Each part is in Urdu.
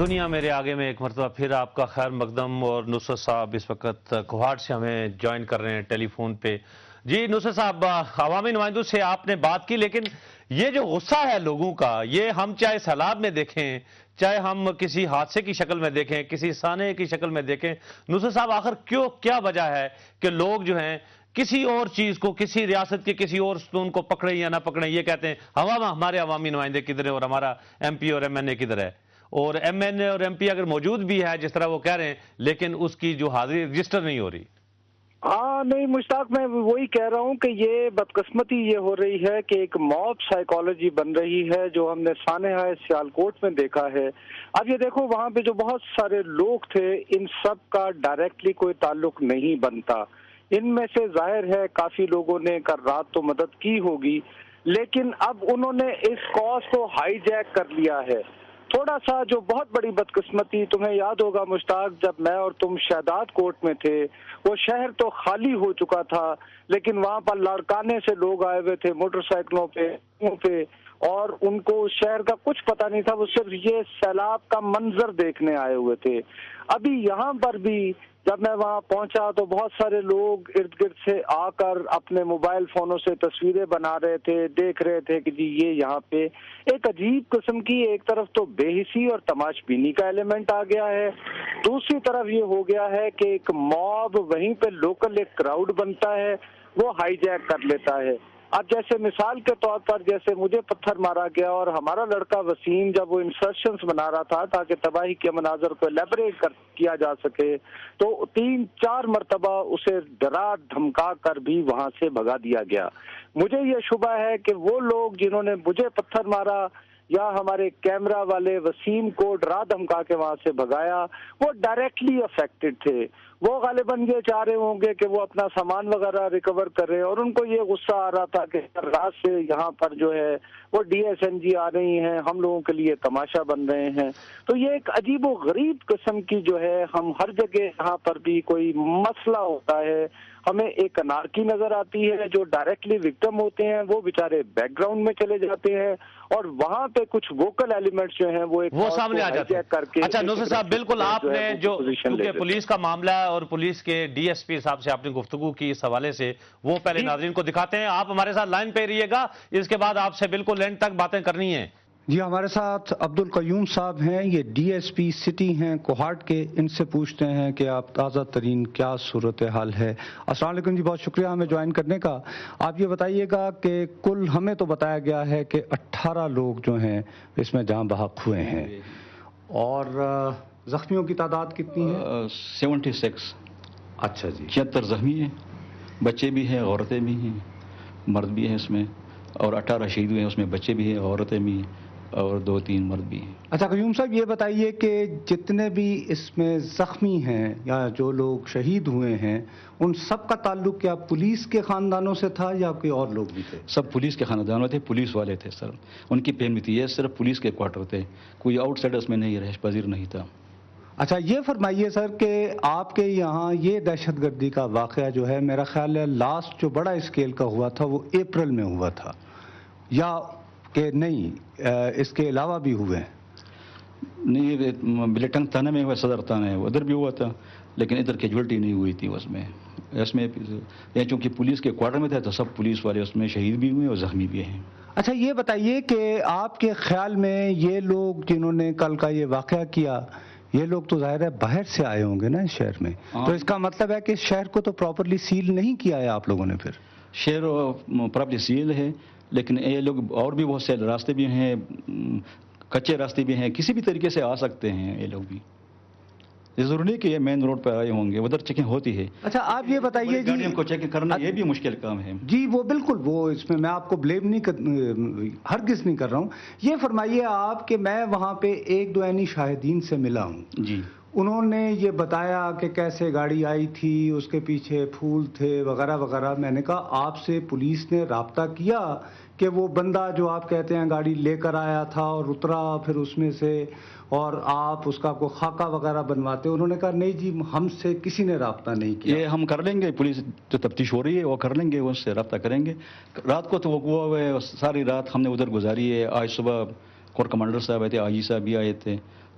دنیا میرے آگے میں ایک مرتبہ پھر آپ کا خیر مقدم، اور نصرت صاحب اس وقت کوہاٹ سے ہمیں جوائن کر رہے ہیں ٹیلی فون پہ۔ جی نصرت صاحب، عوامی نمائندوں سے آپ نے بات کی، لیکن یہ جو غصہ ہے لوگوں کا، یہ ہم چاہے سیلاب میں دیکھیں، چاہے ہم کسی حادثے کی شکل میں دیکھیں، کسی سانحے کی شکل میں دیکھیں، نصرت صاحب آخر کیا وجہ ہے کہ لوگ جو ہیں کسی اور چیز کو، کسی ریاست کے کسی اور ستون کو پکڑیں یا نہ پکڑیں، یہ کہتے ہیں ہمارے عوامی نمائندے کدھر ہیں اور ہمارا ایم پی اور ایم این اے کدھر ہے، اور ایم این اے اور ایم پی اگر موجود بھی ہے جس طرح وہ کہہ رہے ہیں، لیکن اس کی جو حاضری رجسٹر نہیں ہو رہی۔ ہاں نہیں مشتاق، میں وہی کہہ رہا ہوں کہ یہ بدقسمتی یہ ہو رہی ہے کہ ایک موب سائیکالوجی بن رہی ہے جو ہم نے سانحہ سیالکوٹ میں دیکھا ہے۔ اب یہ دیکھو، وہاں پہ جو بہت سارے لوگ تھے، ان سب کا ڈائریکٹلی کوئی تعلق نہیں بنتا۔ ان میں سے ظاہر ہے کافی لوگوں نے کل رات تو مدد کی ہوگی، لیکن اب انہوں نے اس کاز کو ہائی جیک کر لیا ہے۔ تھوڑا سا جو بہت بڑی بدقسمتی، تمہیں یاد ہوگا مشتاق، جب میں اور تم شہداد کوٹ میں تھے، وہ شہر تو خالی ہو چکا تھا، لیکن وہاں پر لاڑکانے سے لوگ آئے ہوئے تھے موٹر سائیکلوں پہ، اور ان کو اس شہر کا کچھ پتہ نہیں تھا، وہ صرف یہ سیلاب کا منظر دیکھنے آئے ہوئے تھے۔ ابھی یہاں پر بھی جب میں وہاں پہنچا تو بہت سارے لوگ ارد گرد سے آ کر اپنے موبائل فونوں سے تصویریں بنا رہے تھے، دیکھ رہے تھے کہ جی یہ یہاں پہ ایک عجیب قسم کی، ایک طرف تو بے حسی اور تماش بینی کا ایلیمنٹ آ گیا ہے، دوسری طرف یہ ہو گیا ہے کہ ایک موب وہیں پہ لوکل ایک کراؤڈ بنتا ہے، وہ ہائی جیک کر لیتا ہے۔ اب جیسے مثال کے طور پر جیسے مجھے پتھر مارا گیا اور ہمارا لڑکا وسیم جب وہ انسرشنز بنا رہا تھا تاکہ تباہی کے مناظر کو ایلیبریٹ کیا جا سکے، تو 3-4 مرتبہ اسے ڈرا دھمکا کر بھی وہاں سے بھگا دیا گیا۔ مجھے یہ شبہ ہے کہ وہ لوگ جنہوں نے مجھے پتھر مارا یا ہمارے کیمرہ والے وسیم کو ڈرا دھمکا کے وہاں سے بھگایا، وہ ڈائریکٹلی افیکٹڈ تھے۔ وہ غالباً یہ چاہ رہے ہوں گے کہ وہ اپنا سامان وغیرہ ریکور کریں، اور ان کو یہ غصہ آ رہا تھا کہ رات سے یہاں پر جو ہے وہ ڈی ایس این جی آ رہی ہیں، ہم لوگوں کے لیے تماشا بن رہے ہیں۔ تو یہ ایک عجیب و غریب قسم کی جو ہے، ہم ہر جگہ یہاں پر بھی کوئی مسئلہ ہوتا ہے، ہمیں ایک انارکی نظر آتی ہے، جو ڈائریکٹلی وکٹم ہوتے ہیں وہ بیچارے بیک گراؤنڈ میں چلے جاتے ہیں، اور وہاں پہ کچھ ووکل ایلیمنٹس جو ہیں وہ سامنے آ جاتے ہیں۔ اچھا نصرت صاحب، بالکل آپ نے جو کیونکہ پولیس کا معاملہ ہے اور پولیس کے ڈی ایس پی صاحب سے آپ نے گفتگو کی اس حوالے سے، وہ پہلے ناظرین کو دکھاتے ہیں۔ آپ ہمارے ساتھ لائن پہ رہیے گا، اس کے بعد آپ سے بالکل اینڈ تک باتیں کرنی ہیں۔ جی ہمارے ساتھ عبدالقیوم صاحب ہیں، یہ ڈی ایس پی سٹی ہیں کوہاٹ کے، ان سے پوچھتے ہیں کہ آپ تازہ ترین کیا صورتحال ہے۔ السلام علیکم جی، بہت شکریہ ہمیں جوائن کرنے کا۔ آپ یہ بتائیے گا کہ کل ہمیں تو بتایا گیا ہے کہ 18 لوگ جو ہیں اس میں جاں بحق ہوئے ہیں، اور زخمیوں کی تعداد کتنی ہے؟ 76۔ اچھا جی، 76 زخمی ہیں، بچے بھی ہیں، عورتیں بھی ہیں، مرد بھی ہیں اس میں، اور 18 شہید ہوئے ہیں، اس میں بچے بھی ہیں، عورتیں بھی ہیں، اور 2-3 مرد بھی ہیں۔ اچھا قیوم صاحب یہ بتائیے کہ جتنے بھی اس میں زخمی ہیں یا جو لوگ شہید ہوئے ہیں، ان سب کا تعلق کیا پولیس کے خاندانوں سے تھا یا کوئی اور لوگ بھی تھے؟ سب پولیس کے خاندانوں تھے، پولیس والے تھے سر، ان کی فیملی تھی، یہ صرف پولیس کے کوارٹر تھے، کوئی آؤٹ سائڈرز میں نہیں، رہائش پذیر نہیں تھا۔ اچھا یہ فرمائیے سر کہ آپ کے یہاں یہ دہشت گردی کا واقعہ جو ہے، میرا خیال ہے لاسٹ جو بڑا اسکیل کا ہوا تھا وہ اپریل میں ہوا تھا، یا کہ نہیں اس کے علاوہ بھی ہوئے ہیں؟ نہیں، بلیٹنگ تھانہ میں ہوا، صدر تھانہ ہے، ادھر بھی ہوا تھا، لیکن ادھر کیجولٹی نہیں ہوئی تھی اس میں چونکہ پولیس کے کوارٹر میں تھے تو سب پولیس والے اس میں شہید بھی ہوئے اور زخمی بھی ہیں۔ اچھا یہ بتائیے کہ آپ کے خیال میں یہ لوگ جنہوں نے کل کا یہ واقعہ کیا، یہ لوگ تو ظاہر ہے باہر سے آئے ہوں گے نا اس شہر میں، تو اس کا مطلب ہے کہ اس شہر کو تو پراپرلی سیل نہیں کیا ہے آپ لوگوں نے؟ پھر شہر پراپرلی سیل ہے، لیکن یہ لوگ اور بھی بہت سے راستے بھی ہیں، کچے راستے بھی ہیں، کسی بھی طریقے سے آ سکتے ہیں یہ لوگ بھی، یہ ضروری نہیں کہ یہ مین روڈ پر آئے ہوں گے، ادھر چیکنگ ہوتی ہے۔ اچھا آپ یہ بتائیے جی، گاڑیوں کو چیکنگ کرنا یہ بھی مشکل کام ہے۔ جی وہ بالکل، وہ اس میں آپ کو بلیم نہیں ہرگز نہیں کر رہا ہوں۔ یہ فرمائیے آپ کہ میں وہاں پہ 1-2 عینی شاہدین سے ملا ہوں، جی انہوں نے یہ بتایا کہ کیسے گاڑی آئی تھی، اس کے پیچھے پھول تھے وغیرہ وغیرہ۔ میں نے کہا آپ سے پولیس نے رابطہ کیا کہ وہ بندہ جو آپ کہتے ہیں گاڑی لے کر آیا تھا اور اترا پھر اس میں سے، اور آپ اس کا کوئی خاکہ وغیرہ بنواتے؟ انہوں نے کہا نہیں جی ہم سے کسی نے رابطہ نہیں کیا۔ یہ ہم کر لیں گے، پولیس جو تفتیش ہو رہی ہے وہ کر لیں گے، اس سے رابطہ کریں گے۔ رات کو تو وہ ساری رات ہم نے ادھر گزاری ہے۔ آج صبح کور کمانڈر صاحب آئے تھے، آئی جی صاحب بھی آئے تھے،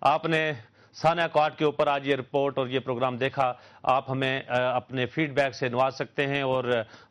آپ نے سانحہ کوہاٹ کے اوپر آج یہ رپورٹ اور یہ پروگرام دیکھا. آپ ہمیں اپنے فیڈ بیک سے نواز سکتے ہیں اور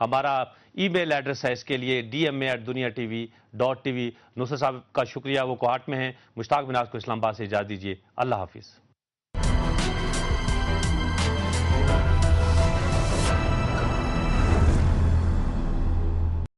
ہمارا ای میل ایڈریس ہے اس کے لیے dma@duniatv.tv. نصرت صاحب کا شکریہ, وہ کوہاٹ میں ہیں. مشتاق بن ناز کو اسلام آباد سے اجازت دیجیے. اللہ حافظ.